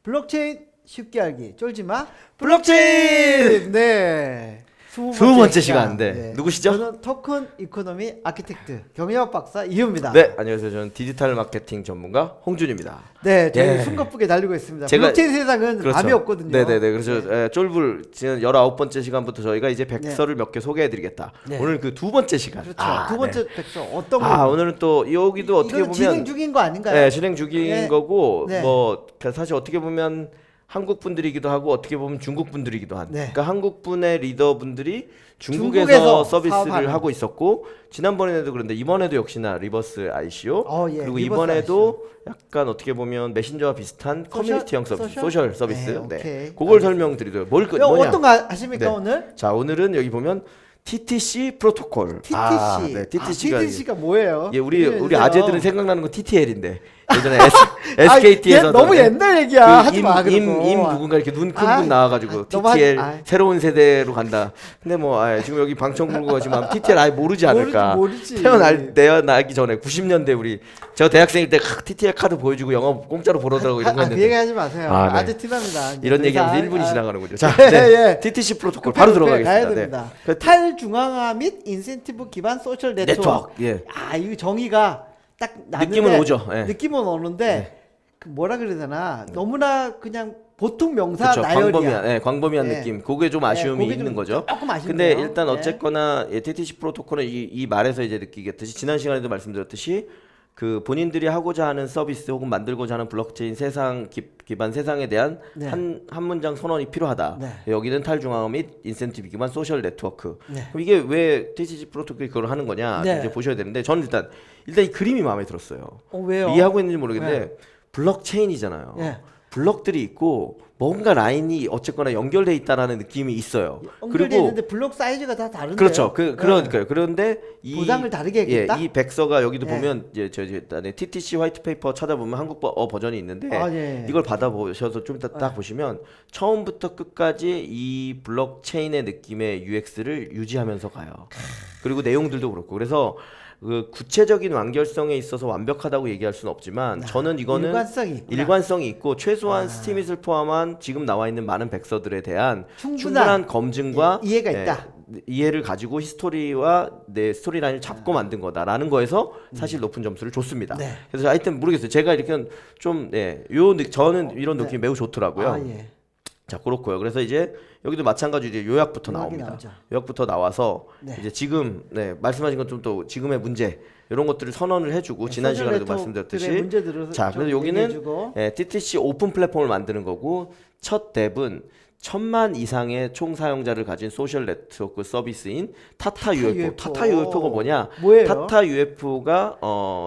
블록체인 쉽게 알기 쫄지마 블록체인! 네. 두 번째 시간. 네. 누구시죠? 저는 토큰 이코노미 아키텍트 경영학 박사 이효입니다. 네, 안녕하세요. 저는 디지털 마케팅 전문가 홍준입니다. 네, 저희 예. 숨가쁘게 달리고 있습니다. 제가- 블록체인 세상은 그렇죠. 답이 없거든요. 네네네. 그래서 쫄불 지난 19번째 시간부터 저희가 이제 백서를 몇 개 소개해드리겠다. 네. 오늘 그 두 번째 시간. 그렇죠. 두 번째 백서 어떤 거? 오늘은 또 여기도 어떻게 이건 보면 진행 중인 거 아닌가요? 네, 진행 중인 네. 거고 네. 뭐 사실 어떻게 보면 한국 분들이기도 하고 어떻게 보면 중국 분들이기도 한. 네. 그러니까 한국 분의 리더 분들이 중국에서 중국에서 서비스를 사업하는. 하고 있었고 지난번에도 그런데 이번에도 역시나 리버스 ICO 예. 그리고 리버스 이번에도 약간 어떻게 보면 메신저와 비슷한 커뮤니티형 서비스, 소셜 서비스. 네, 네. 오케이. 그걸 알겠습니다. 설명드리도록 뭐냐? 어떤 거 하십니까 네. 오늘? 자, 오늘은 여기 보면 TTC 프로토콜. TTC. 네, TTC가 TTC가 뭐예요? 예, 우리 아재들은 생각나는 건 TTL인데 예전에 얘 SKT에서 너무 옛날 얘기야. 하지 마. 그런 거. 누군가 이렇게 눈 큰 아, 분 나와가지고 너무 하지- TTL 아. 새로운 세대로 간다. 근데 뭐 지금 여기 방청구가 지금 아마 TTL 아예 모르지 않을까. 모르지. 태어나기 전에 90년대 우리 저 대학생일 때 TTL 카드 보여주고 영화 공짜로 보러 오더라고 이런 거 그 했는데 얘기 하지 마세요. 네. 아재 티납니다. 이런 얘기하면서 자, 1분이 지나가는군요. 자, 예, 네. 예. TTC 프로토콜 그 바로 가야 들어가겠습니다. 됩니다. 네. 탈중앙화 및 인센티브 기반 소셜 네트워크. 예. 이거 정의가 딱 났는데 느낌은 오죠. 예. 느낌은 오는데 그 뭐라 그래야 되나? 너무나 그냥 보통 명사 그렇죠. 나열이야. 광범위한 네. 느낌. 그게 좀 아쉬움이 그게 있는 좀 거죠. 조금 아쉽네요. 근데 일단 네. 어쨌거나 TTC 프로토콜은 이 말에서 이제 느끼겠듯이 지난 시간에도 말씀드렸듯이 그 본인들이 하고자 하는 서비스 혹은 만들고자 하는 블록체인 세상 기반 세상에 대한 네. 한 문장 선언이 필요하다. 네. 여기는 탈중앙화 및 인센티브 기반 소셜 네트워크. 네. 그럼 이게 왜 TTC 프로토콜이 그걸 하는 거냐 네. 이제 보셔야 되는데 저는 일단 이 그림이 마음에 들었어요. 왜요? 이해하고 있는지 모르겠는데 블록체인이잖아요. 네. 블록들이 있고 뭔가 라인이 어쨌거나 연결돼 있다라는 느낌이 있어요. 연결돼 있는데 블록 사이즈가 다 다른데요. 그렇죠. 네. 그러니까요. 그런데 이 보상을 다르게 했겠다? 이 백서가 여기도 네. 보면 이제 일단에 TTC 화이트 페이퍼 찾아보면 한국어 버전이 있는데 예. 이걸 받아보셔서 좀 이따 딱 보시면 처음부터 끝까지 이 블록체인의 느낌의 UX를 유지하면서 가요. 그리고 내용들도 그렇고 그래서 그 구체적인 완결성에 있어서 완벽하다고 얘기할 수는 없지만 저는 이거는 일관성이 있고 최소한 스티밋을 포함한 지금 나와 있는 많은 백서들에 대한 충분한 검증과 이해가 있다. 이해를 가지고 히스토리와 내 스토리라인을 잡고 만든 거다라는 거에서 사실 높은 점수를 줬습니다. 네. 그래서 하여튼 모르겠어요. 제가 이렇게 좀 저는 이런 느낌이 매우 좋더라고요. 예. 자, 그렇고요. 그래서 이제 여기도 마찬가지로 이제 요약부터 요약이 나옵니다. 나오죠. 요약부터 나와서 네. 이제 지금 말씀하신 것 좀 또 지금의 문제 이런 것들을 선언을 해주고 지난 시간에도 말씀드렸듯이 자, 그래서 여기는 TTC 오픈 플랫폼을 만드는 거고 첫 탭은 1000만 이상의 총 사용자를 가진 소셜 네트워크 서비스인 타타 UFO. 타타 UFO가 뭐냐? 뭐예요? 타타 UFO가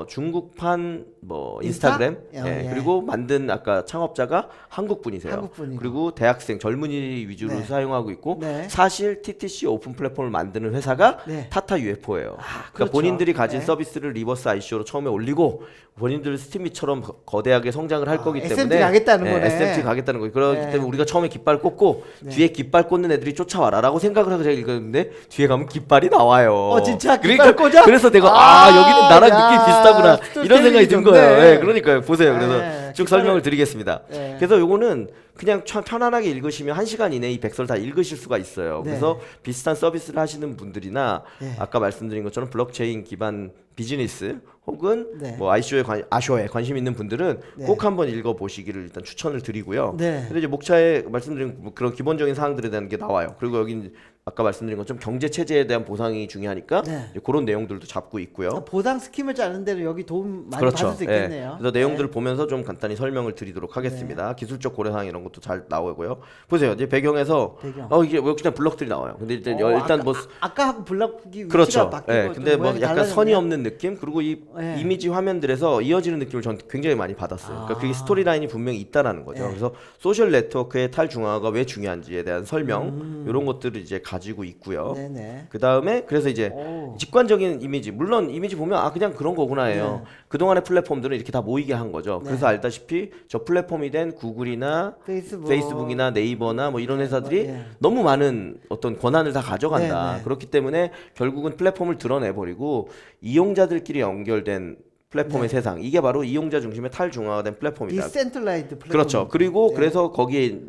중국판 뭐 인스타그램 예. 그리고 만든 아까 창업자가 한국 분이세요. 한국분이고. 그리고 대학생 젊은이 위주로 네. 사용하고 있고 네. 사실 TTC 오픈 플랫폼을 만드는 회사가 네. 타타 UFO예요. 그러니까 그렇죠. 본인들이 가진 네. 서비스를 리버스 ICO로 처음에 올리고 본인들 스팀미처럼 거대하게 성장을 할 거기 때문에 SMT 가겠다는 거네. SMT 가겠다는 거예요. 그렇기 네. 때문에 우리가 처음에 깃발 꽂고 뒤에 깃발 꽂는 애들이 쫓아와라라고 생각을 하고 제가 읽었는데 뒤에 가면 깃발이 나와요. 진짜 그러니까 깃발 꽂아? 그래서 내가 여기는 나랑 느낌 비슷하구나 이런 생각이 든 좋네. 거예요. 네, 그러니까요. 보세요. 그래서 네, 쭉 깃발을- 설명을 드리겠습니다. 네. 그래서 요거는 그냥 편안하게 읽으시면 1시간 이내에 이 백서를 다 읽으실 수가 있어요. 네. 그래서 비슷한 서비스를 하시는 분들이나 네. 아까 말씀드린 것처럼 블록체인 기반 비즈니스 혹은 네. 뭐 아쇼에 관심 있는 분들은 네. 꼭 한번 읽어보시기를 일단 추천을 드리고요. 네. 근데 이제 목차에 말씀드린 그런 기본적인 사항들에 대한 게 나와요. 그리고 여기 아까 말씀드린 것처럼 경제 체제에 대한 보상이 중요하니까 네. 이제 그런 내용들도 잡고 있고요. 보상 스킴을 짜는 대로 여기 도움 많이 그렇죠. 받을 수 있겠네요. 예. 그래서 내용들을 보면서 좀 간단히 설명을 드리도록 하겠습니다. 기술적 고려사항 이런 것도 잘 나오고요. 보세요. 이제 배경에서 배경. 이게 왜 그냥 블럭들이 나와요. 근데 일단 아까, 뭐 아까하고 블럭이 위치가 그렇죠. 바뀌고 예. 좀 근데 뭐 모양이 약간 달라졌네요. 선이 없는 느낌 그리고 이 예. 이미지 화면들에서 이어지는 느낌을 전 굉장히 많이 받았어요. 그러니까 그게 스토리라인이 분명히 있다라는 거죠. 예. 그래서 소셜 네트워크의 탈중앙화가 왜 중요한지에 대한 설명 이런 것들을 이제 가지고 있고요. 네네. 그 다음에 그래서 이제 오. 직관적인 이미지 물론 이미지 보면 그냥 그런 거구나예요. 네. 그동안의 플랫폼들은 이렇게 다 모이게 한 거죠. 네. 그래서 알다시피 저 플랫폼이 된 구글이나 페이스북이나 네이버나 뭐 이런 회사들이 예. 너무 많은 어떤 권한을 다 가져간다. 네, 네. 그렇기 때문에 결국은 플랫폼을 드러내 버리고 이용자들끼리 연결된 플랫폼의 세상. 이게 바로 이용자 중심의 탈중앙화된 플랫폼이다. 디센트라이드 플랫폼. 그렇죠. 그리고 네. 그래서 거기에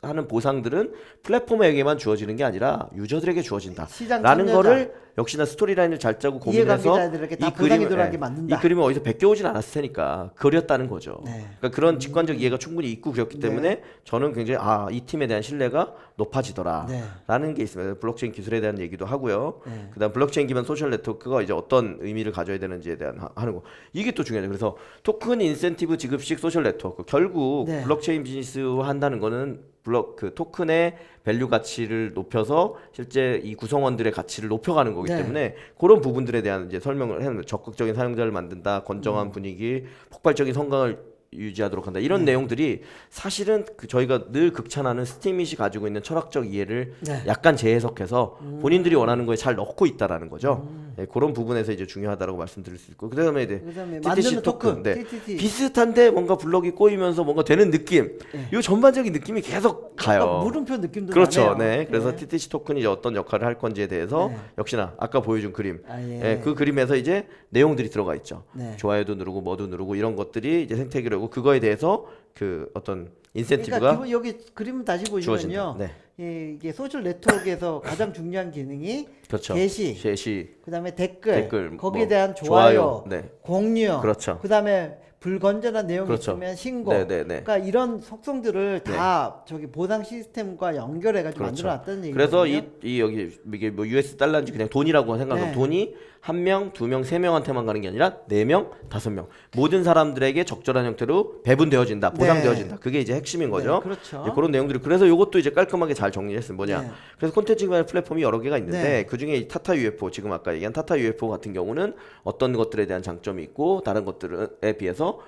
하는 보상들은 플랫폼에게만 주어지는 게 아니라 유저들에게 주어진다. 시장 라는 참여자, 거를 역시나 스토리라인을 잘 짜고 고민해서 이해관계자들에게 다 보상이 들어가게 이 만든다. 그림을 어디서 베껴오진 않았을 테니까 그렸다는 거죠. 네. 그러니까 그런 직관적 이해가 충분히 있고 그렸기 때문에 저는 굉장히 이 팀에 대한 신뢰가 높아지더라 네. 라는 게 있습니다. 블록체인 기술에 대한 얘기도 하고요. 네. 그다음 블록체인 기반 소셜 네트워크가 이제 어떤 의미를 가져야 되는지에 대한 하는 거. 이게 또 중요해요. 그래서 토큰 인센티브 지급식 소셜 네트워크. 결국 네. 블록체인 비즈니스 한다는 거는 그 토큰의 밸류 가치를 높여서 실제 이 구성원들의 가치를 높여가는 거기 네. 때문에 그런 부분들에 대한 이제 설명을 해는 적극적인 사용자를 만든다, 건정한 분위기, 폭발적인 성장을 유지하도록 한다. 이런 내용들이 사실은 저희가 늘 극찬하는 스팀잇이 가지고 있는 철학적 이해를 네. 약간 재해석해서 본인들이 원하는 거에 잘 넣고 있다라는 거죠. 네, 그런 부분에서 이제 중요하다고 말씀드릴 수 있고 그다음에 이제 그다음에 TTC 만드는 토큰, 네. TTT. 비슷한데 뭔가 블럭이 꼬이면서 뭔가 되는 느낌. 네. 이 전반적인 느낌이 계속 가요. 약간 물음표 느낌도 그렇죠. 나네요. 네. 그래서 TTC 토큰이 이제 어떤 역할을 할 건지에 대해서 네. 역시나 아까 보여준 그림, 예. 그 그림에서 이제 내용들이 들어가 있죠. 네. 좋아요도 누르고 뭐도 누르고 이런 것들이 이제 생태계라고 그거에 대해서 그 어떤 인센티브가 그러니까 기본 여기 그림 다시 보시면요. 주어진다. 네. 이게 소셜 네트워크에서 가장 중요한 기능이 그렇죠. 게시, 게시, 그다음에 댓글, 거기에 뭐, 대한 좋아요, 네. 공유, 그렇죠. 그다음에 불건전한 내용이 그렇죠. 있으면 신고. 네네네. 그러니까 이런 속성들을 다 저기 보상 시스템과 연결해가지고 그렇죠. 만들어놨다는 얘기거든요. 그래서 이 여기 이게 뭐 US 달러인지 그냥 돈이라고 생각하면 네. 돈이 한 명, 두 명, 세 명한테만 가는 게 아니라 네 명, 다섯 명 모든 사람들에게 적절한 형태로 배분되어진다, 보상되어진다. 그게 이제 핵심인 거죠. 네, 그렇죠. 이제 그런 내용들이 그래서 이것도 이제 깔끔하게 잘 정리했으면 뭐냐. 네. 그래서 콘텐츠 기반의 플랫폼이 여러 개가 있는데 네. 그 중에 이 타타 UFO 지금 아까 얘기한 타타 UFO 같은 경우는 어떤 것들에 대한 장점이 있고 다른 것들에 비해서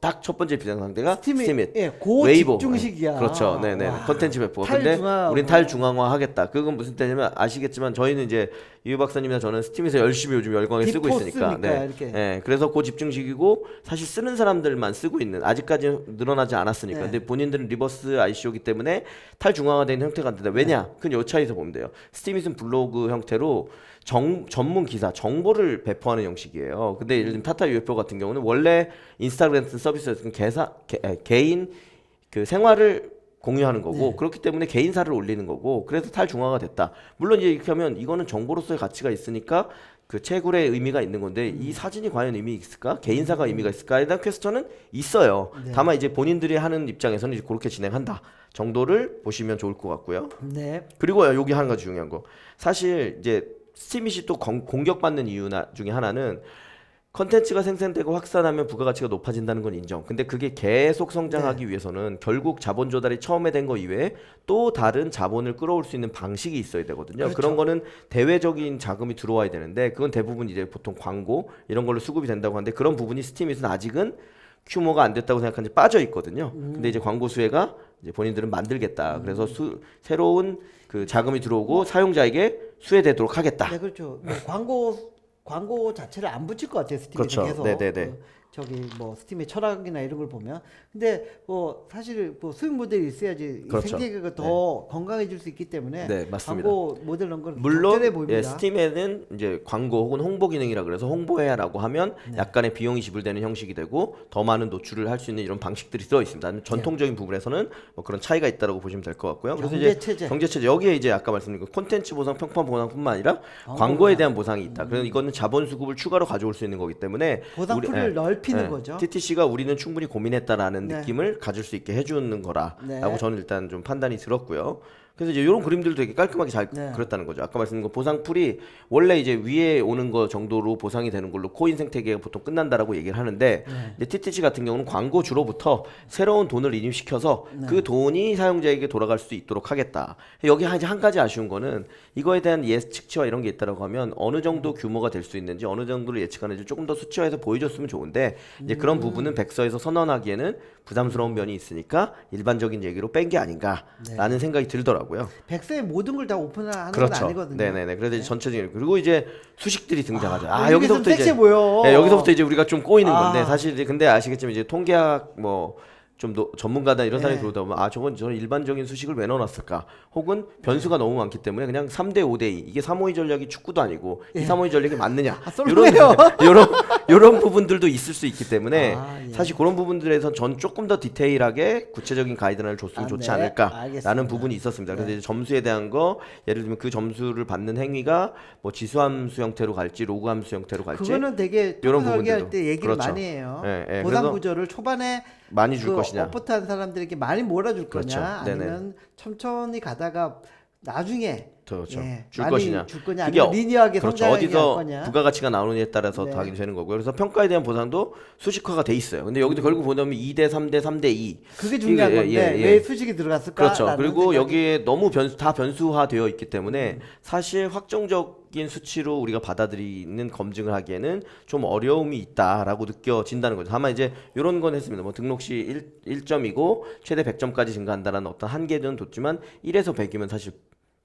딱 첫 번째 비상 상대가 스팀잇, 예, 고 웨이보. 집중식이야. 그렇죠. 네네. 와. 컨텐츠 배포. 근데 탈중앙화. 우린 탈중앙화 하겠다. 그건 무슨 뜻이냐면 아시겠지만 저희는 이제 유 박사님이나 저는 스팀에서 열심히 요즘 열광에 쓰고 있으니까. 디포스니까, 이렇게. 네. 그래서 고집중식이고 사실 쓰는 사람들만 쓰고 있는 아직까지 늘어나지 않았으니까. 네. 근데 본인들은 리버스 ICO기 때문에 탈중앙화된 형태가 안 된다. 왜냐? 그건 요 차이에서 보면 돼요. 스팀잇은 블로그 형태로 전문 기사 정보를 배포하는 형식이에요. 근데 예를 들면 타타 UFO 같은 경우는 원래 인스타그램 같은 서비스에서는 개인 그 생활을 공유하는 거고 네. 그렇기 때문에 개인사를 올리는 거고 그래서 탈중화가 됐다. 물론 이제 이렇게 하면 이거는 정보로서의 가치가 있으니까 그 채굴의 의미가 있는 건데 이 사진이 과연 의미 있을까? 개인사가 의미가 있을까에 대한 퀘스천은 있어요. 네. 다만 이제 본인들이 하는 입장에서는 이제 그렇게 진행한다 정도를 보시면 좋을 것 같고요. 네. 그리고 여기 한 가지 중요한 거. 사실 이제 스팀잇이 또 공격받는 이유 중에 하나는 컨텐츠가 생산되고 확산하면 부가가치가 높아진다는 건 인정. 근데 그게 계속 성장하기 위해서는 결국 자본 조달이 처음에 된 거 이외에 또 다른 자본을 끌어올 수 있는 방식이 있어야 되거든요. 그렇죠. 그런 거는 대외적인 자금이 들어와야 되는데 그건 대부분 이제 보통 광고 이런 걸로 수급이 된다고 하는데 그런 부분이 스팀잇은 아직은 규모가 안 됐다고 생각하는지 빠져 있거든요. 근데 이제 광고 수혜가 이제 본인들은 만들겠다. 그래서 새로운 그 자금이 들어오고 사용자에게 수혜되도록 하겠다. 네, 그렇죠. 뭐 광고 자체를 안 붙일 것 같아요. 스팀에서 그렇죠. 계속. 네네네. 저기 뭐 스팀의 철학이나 이런 걸 보면, 근데 뭐 사실 뭐 수익 모델이 있어야지 이 그렇죠. 생태계가 더 건강해질 수 있기 때문에 네, 맞습니다. 광고 모델 넣은 건 물론 적절해 보입니다. 예, 스팀에는 이제 광고 혹은 홍보 기능이라 그래서 홍보해라고 하면 약간의 비용이 지불되는 형식이 되고 더 많은 노출을 할 수 있는 이런 방식들이 들어 있습니다. 전통적인 부분에서는 뭐 그런 차이가 있다고 보시면 될 것 같고요. 그래서 이제 경제체제. 경제체제 여기에 이제 아까 말씀드린 그 콘텐츠 보상, 평판 보상뿐만 아니라 광고에 대한 보상이 있다. 그래서 이거는 자본 수급을 추가로 가져올 수 있는 거기 때문에 보상풀을 넓히는 거죠. TTC가 우리는 충분히 고민했다라는 네. 느낌을 가질 수 있게 해주는 거라라고 네. 저는 일단 좀 판단이 들었고요. 그래서 이제 이런 그림들도 되게 깔끔하게 잘 네. 그렸다는 거죠. 아까 말씀드린 거 보상풀이 원래 이제 위에 오는 거 정도로 보상이 되는 걸로 코인 생태계가 보통 끝난다라고 얘기를 하는데 이제 TTC 같은 경우는 광고 주로부터 새로운 돈을 인입시켜서 그 돈이 사용자에게 돌아갈 수 있도록 하겠다. 여기 이제 한 가지 아쉬운 거는 이거에 대한 예측치와 이런 게 있다라고 하면 어느 정도 규모가 될 수 있는지 어느 정도를 예측하는지 조금 더 수치화해서 보여줬으면 좋은데 이제 그런 부분은 백서에서 선언하기에는 부담스러운 면이 있으니까 일반적인 얘기로 뺀 게 아닌가라는 생각이 들더라고요. 백서의 모든 걸 다 오픈하는 건 그렇죠. 아니거든요. 네네네. 그래서 이제 전체적인 그리고 이제 수식들이 등장하죠. 여기서 여기서부터 이제 섹시해 보여. 네, 여기서부터 이제 우리가 좀 꼬이는 아. 건데 사실 이제 근데 아시겠지만 이제 통계학 뭐 좀 전문가다 이런 사람이 네. 들어오다 보면 저는 일반적인 수식을 왜 넣어놨을까? 혹은 변수가 너무 많기 때문에 그냥 3대 5대 2 이게 352 전략이 축구도 아니고 이 352 전략이 맞느냐? 썰렁해요. 이런 부분들도 있을 수 있기 때문에 예. 사실 그런 부분들에서 전 조금 더 디테일하게 구체적인 가이드라인을 줬으면 좋지 네. 않을까라는 알겠습니다. 부분이 있었습니다. 그래서 네. 이제 점수에 대한 거 예를 들면 그 점수를 받는 행위가 뭐 지수함수 형태로 갈지 로그함수 형태로 갈지 그거는 되게 이런 토크 설계할 부분들도. 때 얘기를 그렇죠. 많이 해요. 예, 예. 보상 그래서 구조를 초반에 많이 줄 그 것이냐. 업부트한 사람들에게 많이 몰아줄 그렇죠. 거냐, 네네. 아니면 천천히 가다가 나중에 그렇죠. 예, 줄 많이 것이냐. 줄 거냐, 그게 아니면 리니어하게 그렇죠. 성장하게 할 어디서 거냐. 부가가치가 나오느냐에 따라서 네. 하게 되는 거고요. 그래서 평가에 대한 보상도 수식화가 돼 있어요. 근데 여기도 결국 보면 2대 3대 3대 2. 그게 중요한 이게, 건데 왜 수직이 들어갔을까? 그렇죠. 그리고 여기에 너무 다 변수화되어 있기 때문에 사실 확정적인 수치로 우리가 받아들이는 검증을 하기에는 좀 어려움이 있다라고 느껴진다는 거죠. 다만 이제 이런 건 했습니다. 뭐 등록 시 1점이고 최대 100점까지 증가한다는 어떤 한계는 뒀지만 1에서 100이면 사실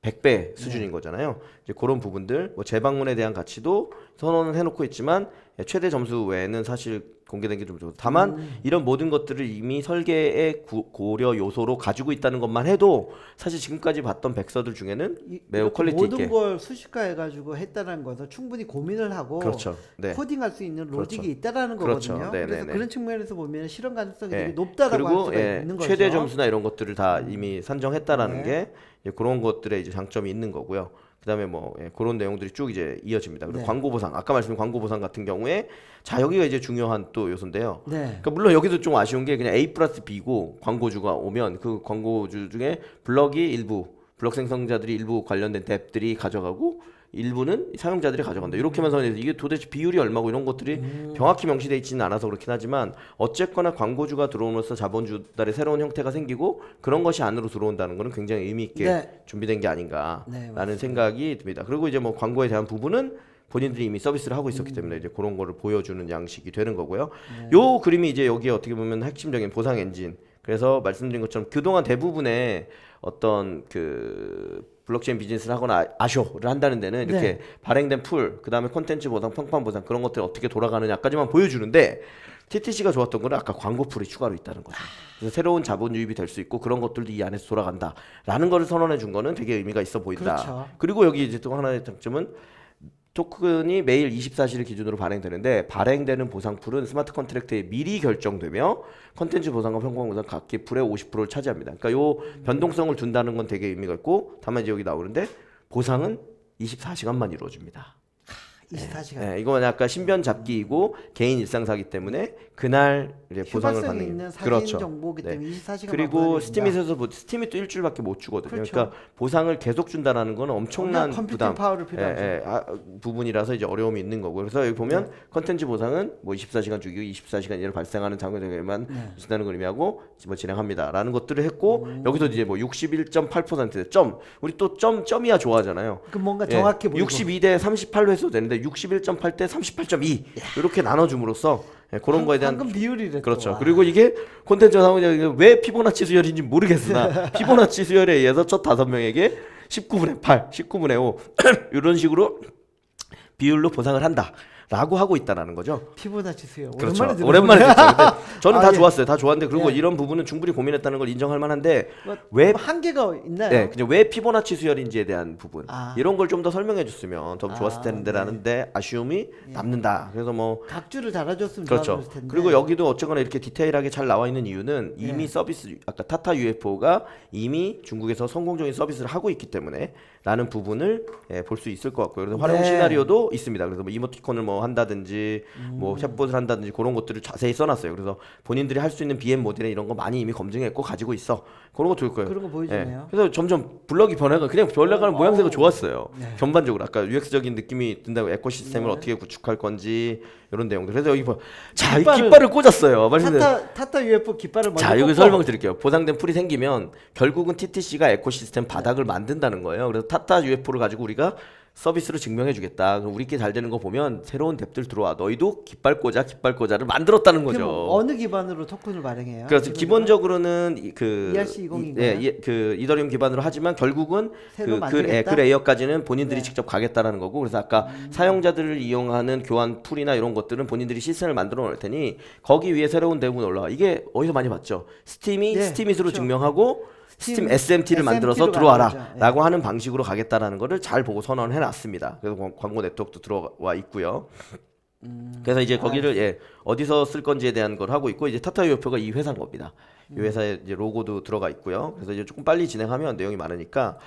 100배 수준인 거잖아요. 이제 그런 부분들, 뭐 재방문에 대한 가치도 선언을 해놓고 있지만 최대 점수 외에는 사실 공개된 게 좀 좋고, 다만 이런 모든 것들을 이미 설계의 고려 요소로 가지고 있다는 것만 해도 사실 지금까지 봤던 백서들 중에는 매우 이렇게 퀄리티 모든 있게. 걸 수식화해가지고 했다는 것은 충분히 고민을 하고 그렇죠. 네. 코딩할 수 있는 로직이 그렇죠. 있다라는 그렇죠. 거거든요. 네네네. 그래서 그런 측면에서 보면 실현 가능성이 예. 되게 높다라고 할 그리고 수가 예, 있는 거죠. 최대 점수나 이런 것들을 다 이미 산정했다라는 네. 게 이제 그런 것들에 이제 장점이 있는 거고요. 그다음에 뭐 그런 내용들이 쭉 이제 이어집니다. 그리고 네. 광고 보상, 아까 말씀드린 광고 보상 같은 경우에 자 여기가 이제 중요한 또 요소인데요. 네. 그러니까 물론 여기도 좀 아쉬운 게 그냥 A 플러스 B고 광고주가 오면 그 광고주 중에 블럭이 일부 블럭 생성자들이 일부 관련된 탭들이 가져가고 일부는 사용자들이 가져간다. 이렇게만 선에서 이게 도대체 비율이 얼마고 이런 것들이 정확히 명시되어 있지는 않아서 그렇긴 하지만 어쨌거나 광고주가 들어옴으로써 자본주달의 새로운 형태가 생기고 그런 것이 안으로 들어온다는 것은 굉장히 의미 있게 네. 준비된 게 아닌가라는 네, 생각이 듭니다. 그리고 이제 뭐 광고에 대한 부분은 본인들이 이미 서비스를 하고 있었기 때문에 이제 그런 거를 보여주는 양식이 되는 거고요. 요 그림이 이제 여기에 어떻게 보면 핵심적인 보상 엔진. 그래서 말씀드린 것처럼 그동안 대부분의 어떤 그 블록체인 비즈니스를 하거나 아쇼를 한다는 데는 이렇게 네. 발행된 풀, 그 다음에 콘텐츠 보상, 평판 보상 그런 것들이 어떻게 돌아가느냐까지만 보여주는데 TTC가 좋았던 거는 아까 광고 풀이 추가로 있다는 거죠. 그래서 새로운 자본 유입이 될 수 있고 그런 것들도 이 안에서 돌아간다라는 거를 선언해 준 거는 되게 의미가 있어 보인다. 그렇죠. 그리고 여기 이제 또 하나의 장점은 토큰이 매일 24시를 기준으로 발행되는데 발행되는 보상풀은 스마트 컨트랙트에 미리 결정되며 컨텐츠 보상과 평판 보상 각기 풀의 50%를 차지합니다. 그러니까 요 변동성을 둔다는 건 되게 의미가 있고 다만 이제 여기 나오는데 보상은 24시간만 이루어집니다. 24시간. 네, 이건 약간 신변 잡기이고 개인 일상사기 때문에 그날 이제 보상을 휴발성이 받는 있는 사진 그렇죠. 정보기 네. 때문에 24시간 그리고 스팀에서 스팀이 또 일주일밖에 못 주거든요. 그렇죠. 그러니까 보상을 계속 준다라는 건 엄청난 컴퓨팅 부담 파워를 필요하죠. 부분이라서 이제 어려움이 있는 거고요. 그래서 여기 보면 컨텐츠 보상은 뭐 24시간 주기고 24시간 이내로 발생하는 장면에만 주신다는 걸 의미하고 뭐 진행합니다라는 것들을 했고 여기서 이제 뭐 61.8% 점 우리 또 점이야 좋아하잖아요. 그 뭔가 정확히 보이고 62대 38회수 되는데 61.8대 38.2 이렇게 나눠줌으로써 그런 거에 대한 방금 비율이래. 그렇죠. 그리고 이게 콘텐츠 상황이 왜 피보나치 수열인지 모르겠으나 피보나치 수열에 의해서 첫 5명에게 19분의 8, 19분의 5 이런 식으로 비율로 보상을 한다. 라고 하고 있다라는 거죠. 피보나치 수요. 그렇죠. 오랜만에 듣죠. 근데 저는 다 예. 좋았어요. 다 좋았는데 그리고 예. 이런 부분은 충분히 고민했다는 걸 인정할 만한데 뭐, 왜 뭐 한계가 있나요? 네, 그냥 왜 피보나치 수열인지에 대한 부분 이런 걸 좀 더 설명해 줬으면 더 좋았을 텐데라는데 아쉬움이 남는다. 그래서 뭐 각주를 달아줬으면 그렇죠. 좋았을 텐데. 그리고 여기도 어쨌거나 이렇게 디테일하게 잘 나와 있는 이유는 이미 서비스 아까 타타 UFO가 이미 중국에서 성공적인 서비스를 하고 있기 때문에 라는 부분을 볼 수 있을 것 같고요. 그래서 활용 시나리오도 있습니다. 그래서 뭐 이모티콘을 뭐 한다든지 뭐 챗봇을 한다든지 그런 것들을 자세히 써놨어요. 그래서 본인들이 할 수 있는 BM 모델에 이런 거 많이 이미 검증했고 가지고 있어. 그런 거 좋을 거예요. 그런 거 보여주네요. 그래서 점점 블럭이 변해가 그냥 변해가는 모양새가 좋았어요. 전반적으로 아까 UX적인 느낌이 든다고 에코시스템을 어떻게 구축할 건지 이런 내용들. 그래서 여기 자, 이 깃발을 꽂았어요. 타타 UFO 깃발을 먼저 자, 여기 꽂고. 설명 드릴게요. 보상된 풀이 생기면 결국은 TTC가 에코시스템 바닥을 만든다는 거예요. 그래서 타타 UFO를 가지고 우리가 서비스로 증명해주겠다. 그럼 우리끼리 잘 되는 거 보면 새로운 뎁들 들어와. 너희도 깃발 꽂아를 만들었다는 그게 거죠. 뭐 어느 기반으로 토큰을 발행해요? 그래서 기본적으로는 그 ERC20인가요? 그 이더리움 기반으로 하지만 결국은 새로 그 만들겠다? 레이어까지는 본인들이 네. 직접 가겠다라는 거고. 그래서 아까 사용자들을 이용하는 교환 풀이나 이런 것들은 본인들이 시스템을 만들어 놓을 테니 거기 위에 새로운 뎁은 올라와. 이게 어디서 많이 봤죠? 스팀이 네, 스팀잇으로 그렇죠. 증명하고 스팀 SMT를 만들어서 SMT 로 들어와라 가는 거죠. 라고 하는 방식으로 가겠다라는 거를 잘 보고 선언을 해놨습니다. 그래서 광고 네트워크도 들어와 있고요. 그래서 이제 거기를 어디서 쓸 건지에 대한 걸 하고 있고, 이제 타타 유효표가 이 회사인 겁니다. 이 회사의 이제 로고도 들어가 있고요. 그래서 이제 조금 빨리 진행하면 내용이 많으니까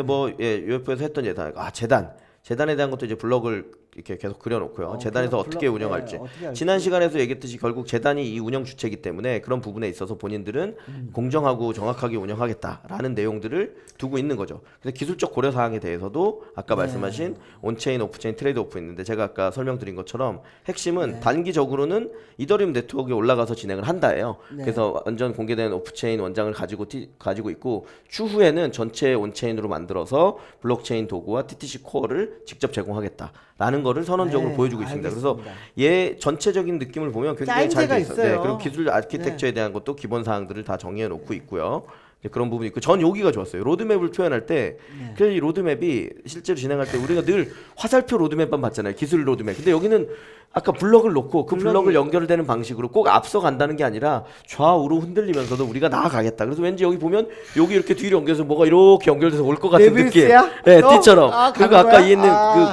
뭐 유효표에서 했던 예산, 재단에 대한 것도 이제 블럭을 이렇게 계속 그려놓고요. 재단에서 어떻게 운영할지. 어떻게 할지. 지난 시간에서 얘기했듯이 결국 재단이 이 운영 주체이기 때문에 그런 부분에 있어서 본인들은 공정하고 정확하게 운영하겠다라는 내용들을 두고 있는 거죠. 그래서 기술적 고려 사항에 대해서도 아까 말씀하신 온체인, 오프체인, 트레이드 오프 있는데 제가 아까 설명드린 것처럼 핵심은 단기적으로는 이더리움 네트워크에 올라가서 진행을 한다예요. 그래서 완전 공개된 오프체인 원장을 가지고 있고 추후에는 전체 온체인으로 만들어서 블록체인 도구와 TTC 코어를 직접 제공하겠다라는 거를 선언적으로 보여주고 있습니다. 그래서 전체적인 느낌을 보면 굉장히 잘 돼 있어요. 네, 그리고 기술 아키텍처에 대한 것도 기본 사항들을 다 정리해 놓고 있고요. 그런 부분이 있고 전 여기가 좋았어요. 로드맵을 표현할 때 그래서 이 로드맵이 실제로 진행할 때 우리가 늘 화살표 로드맵만 봤잖아요. 기술 로드맵. 근데 여기는 아까 블럭을 놓고 그 블럭을 연결되는 방식으로 꼭 앞서 간다는 게 아니라 좌우로 흔들리면서도 우리가 나아가겠다. 그래서 왠지 여기 보면 여기 이렇게 뒤로 연결해서 뭐가 이렇게 연결돼서 올 것 같은 느낌. 네, 띠처럼. 그리고 아까 이 있는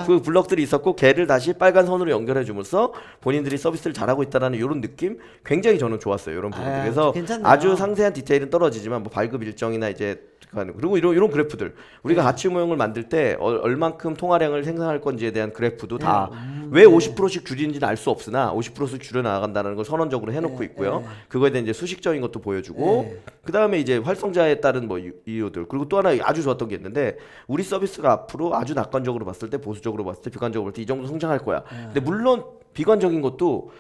그 블럭들이 있었고 걔를 다시 빨간 선으로 연결해 주면서 본인들이 서비스를 잘하고 있다라는 이런 느낌 굉장히 저는 좋았어요. 이런 부분들. 그래서 괜찮네요. 아주 상세한 디테일은 떨어지지만 뭐 발급 일정이나 이제 그리고 이런 그래프들 우리가 가치 모형을 만들 때 얼만큼 통화량을 생산할 건지에 대한 그래프도 다 왜 50%씩 줄이는지는 알 수 없으나 50%씩 줄여 나간다는 걸 선언적으로 해놓고 있고요. 그거에 대한 이제 수식적인 것도 보여주고 그 다음에 이제 활성화에 따른 뭐 이유들 그리고 또 하나 아주 좋았던 게 있는데 우리 서비스가 앞으로 아주 낙관적으로 봤을 때 보수적으로 봤을 때 비관적으로 봤을 때 이 정도 성장할 거야. 근데 물론 비관적인 것도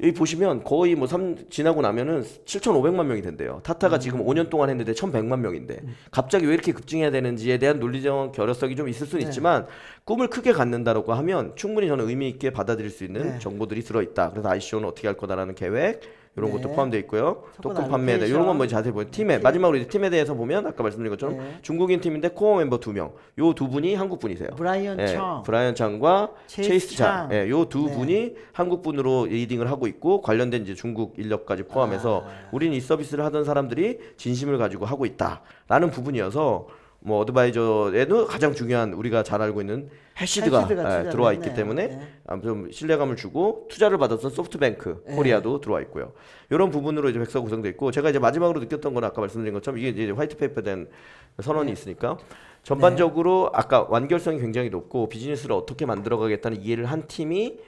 여기 보시면 거의 뭐 지나고 나면은 7,500만 명이 된대요. 타타가 지금 5년 동안 했는데 1,100만 명인데 갑자기 왜 이렇게 급증해야 되는지에 대한 논리적 결여성이 좀 있을 수는 있지만 꿈을 크게 갖는다라고 하면 충분히 저는 의미 있게 받아들일 수 있는 정보들이 들어있다. 그래서 ICO는 어떻게 할 거다라는 계획 이런 것도 포함되어 있고요. 토큰 판매에 대해 이런 건 뭐 자세히 보면 팀에 마지막으로 이제 팀에 대해서 보면 아까 말씀드린 것처럼 중국인 팀인데 코어 멤버 2명. 요 두 분이 한국 분이세요. 브라이언 창과 체이스 창. 요 두 분이 한국 분으로 리딩을 하고 있고 관련된 이제 중국 인력까지 포함해서 우리는 이 서비스를 하던 사람들이 진심을 가지고 하고 있다라는 부분이어서 뭐 어드바이저에도 가장 중요한 우리가 잘 알고 있는 해시드가 들어와 있기 때문에 좀 신뢰감을 주고 투자를 받았던 소프트뱅크 코리아도 들어와 있고요. 이런 부분으로 이제 백서 구성돼 있고 제가 이제 마지막으로 느꼈던 건 아까 말씀드린 것처럼 이게 이제 화이트페이퍼 된 선언이 있으니까 전반적으로 아까 완결성이 굉장히 높고 비즈니스를 어떻게 만들어가겠다는 이해를 한 팀이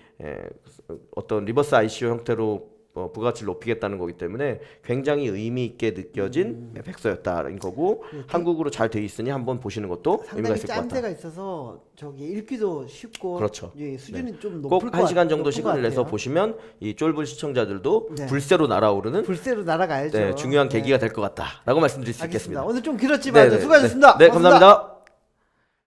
어떤 리버스 ICO 형태로 부가치를 높이겠다는 거기 때문에 굉장히 의미 있게 느껴진 백서였다는 거고 한국어로 잘 돼 있으니 한번 보시는 것도 의미가 있을 것 같다. 짠데가 있어서 저기 읽기도 쉽고 그렇죠. 수준이 좀 높을 것 꼭 1시간 정도 시간을 내서 보시면 이 쫄불 시청자들도 불새로 날아오르는 날아가야죠. 중요한 계기가 될 것 같다라고 말씀드릴 수 있겠습니다. 오늘 좀 길었지만 수고하셨습니다. 네, 감사합니다.